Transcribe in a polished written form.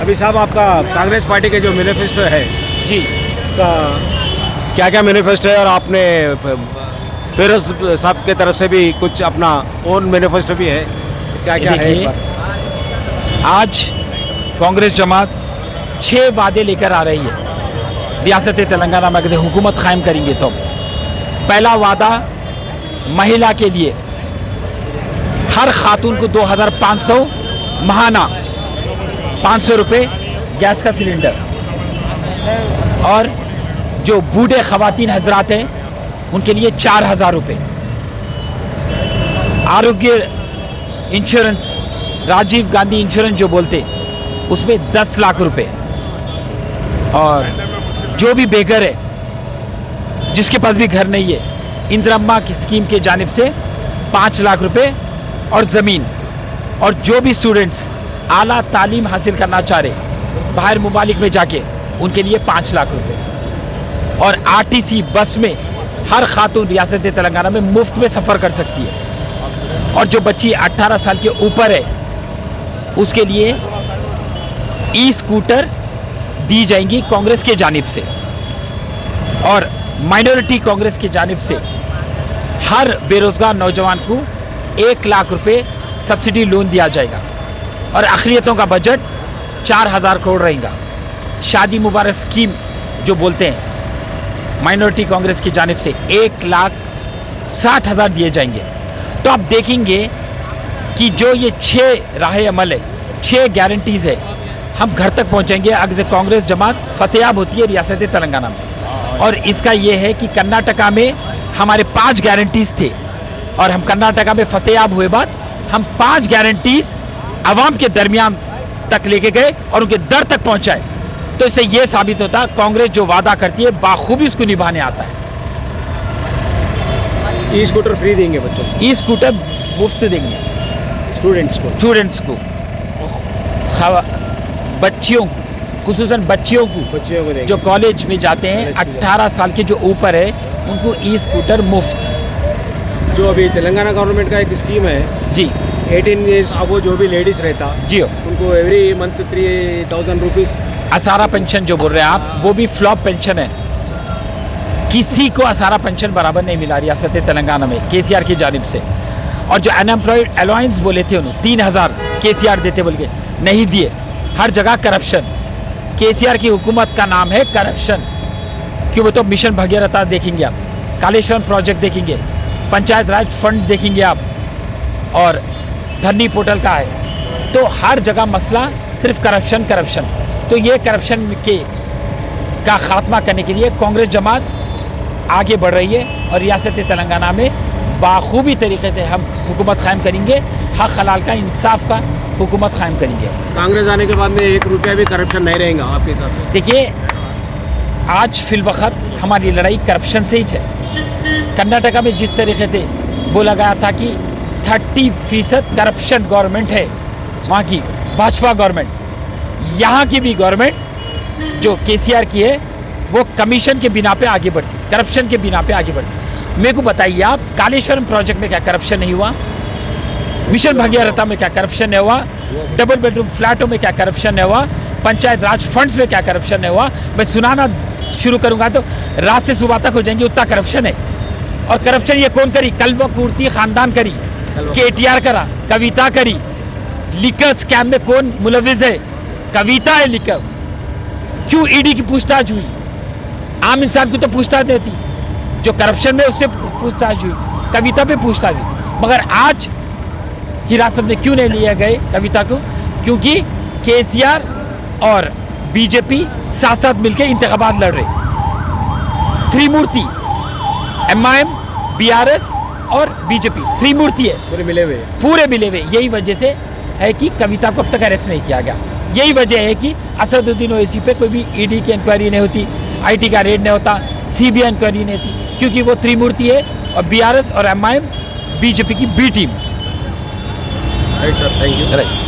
अभी साहब आपका कांग्रेस पार्टी के जो मैनिफेस्टो है जी, उसका क्या क्या मैनिफेस्टो है, और आपने फिरोज साहब के तरफ से भी कुछ अपना ओन मैनिफेस्टो भी है, क्या क्या है? देखिए, आज कांग्रेस जमात 6 वादे लेकर आ रही है रियासत तेलंगाना में अगर हुकूमत कायम करेंगे तो। पहला वादा महिला के लिए हर खातून को 2500 महाना 500 रुपये गैस का सिलेंडर, और जो बूढ़े खवातीन हजरात हैं उनके लिए 4000 रुपये। आरोग्य इंश्योरेंस, राजीव गांधी इंश्योरेंस जो बोलते, उसमें 10 लाख रुपए। और जो भी बेघर है, जिसके पास भी घर नहीं है, इंदिरम्मा की स्कीम के जानिब से 5 लाख रुपए और ज़मीन। और जो भी स्टूडेंट्स आला तालीम हासिल करना चाह रहे बाहर मुमालिक में जाके, उनके लिए 5 लाख रुपए। और आरटीसी बस में हर खातून रियासत तेलंगाना में मुफ्त में सफ़र कर सकती है। और जो बच्ची 18 साल के ऊपर है उसके लिए ई स्कूटर दी जाएंगी कांग्रेस के जानिब से। और माइनॉरिटी कांग्रेस की जानिब से हर बेरोजगार नौजवान को 1 लाख रुपए सब्सिडी लोन दिया जाएगा। और अक़लियतों का बजट 4000 करोड़ रहेगा। शादी मुबारक स्कीम जो बोलते हैं, माइनॉरिटी कांग्रेस की जानिब से 1,60,000 दिए जाएंगे। तो आप देखेंगे कि जो ये 6 राह अमल है, 6 गारंटीज़ है, हम घर तक पहुंचेंगे अगर कांग्रेस जमात फतेहाब होती है रियासत तेलंगाना में। और इसका ये है कि कर्नाटका में हमारे 5 गारंटीज़ थे, और हम कर्नाटका में फतेहाब हुए बाद हम 5 गारंटीज़ आवाम के दरमियान तक लेके गए और उनके दर तक पहुंचाए। तो इससे ये साबित होता है कांग्रेस जो वादा करती है बाखूबी उसको निभाने आता है। ई स्कूटर फ्री देंगे बच्चों को, ई स्कूटर मुफ्त देंगे स्टूडेंट्स को, बच्चियों को, खुसूसन बच्चियों को देंगे जो कॉलेज में जाते हैं 18 साल के जो ऊपर है उनको ई स्कूटर मुफ्त। जो अभी तेलंगाना गवर्नमेंट का एक स्कीम है जी, 18 ईयर्स अब वो जो भी लेडीज़ रहता जी, उनको एवरी मंथ 3000 रुपीज़ असारा पेंशन जो बोल रहे हैं आप, वो भी फ्लॉप पेंशन है। किसी को असारा पेंशन बराबर नहीं मिला रियासत तेलंगाना में केसीआर की जानिब से। और जो अनएम्प्लॉयड अलाउंस बोले थे उन्होंने 3000 केसीआर देते बोल के, नहीं दिए। हर जगह करप्शन, केसीआर की हुकूमत का नाम है करप्शन। क्यों? वो तो मिशन भगीरथा देखेंगे आप, कालेश्वरम प्रोजेक्ट देखेंगे, पंचायत राज फंड देखेंगे आप, और धरनी पोर्टल का है। तो हर जगह मसला सिर्फ करप्शन। तो ये करप्शन का खात्मा करने के लिए कांग्रेस जमात आगे बढ़ रही है, और रियासत तेलंगाना में बाखूबी तरीके से हम हुकूमत कायम करेंगे, हक हलाल का, इंसाफ का हुकूमत कायम करेंगे। कांग्रेस आने के बाद में 1 रुपया भी करप्शन नहीं रहेगा आपके हिसाब से? देखिए, आज फिलवक्त हमारी लड़ाई करप्शन से ही है। कर्नाटका में जिस तरीके से बोला गया था कि 30% करप्शन गवर्नमेंट है वहाँ की भाजपा गवर्नमेंट, यहाँ की भी गवर्नमेंट जो केसीआर की है वो कमीशन के बिना पे आगे बढ़ती, करप्शन के बिना पे आगे बढ़ती। मेरे को बताइए आप, कालेश्वरम प्रोजेक्ट में क्या करप्शन नहीं हुआ? मिशन भगीरथा में क्या करप्शन नहीं हुआ? डबल बेडरूम फ्लैटों में क्या करप्शन नहीं हुआ? पंचायत राज फंड्स में क्या करप्शन नहीं हुआ? मैं सुनाना शुरू करूंगा तो रात से सुबह तक हो जाएंगे, उतना करप्शन है। और करप्शन ये कौन करी? कल्वा कुर्ती खानदान करी, केटीआर करा, कविता करी। लिकर स्कैम में कौन मुलविस है? कविता है लिकर। क्यों ईडी की पूछताछ हुई? आम इंसान को तो पूछताछ नहीं होती, जो करप्शन में उससे पूछताछ हुई, कविता पे पूछताछ हुई। मगर आज हिरासत में क्यों नहीं लिया गए कविता को? क्योंकि केसीआर और बीजेपी साथ साथ मिलकर इंतखाबात लड़ रहे। त्रिमूर्ति, एमआईएम, बीआरएस और बीजेपी, त्रिमूर्ति है, पूरे मिले हुए। यही वजह से है कि कविता को अब तक अरेस्ट नहीं किया गया। यही वजह है कि असदुद्दीन ओवैसी पे कोई भी ईडी की इंक्वायरी नहीं होती, आईटी का रेड नहीं होता, सीबीआई इंक्वायरी नहीं होती, क्योंकि वो त्रिमूर्ति है। और बीआरएस और एमआईएम बीजेपी की B team. Right sir, thank you. Right.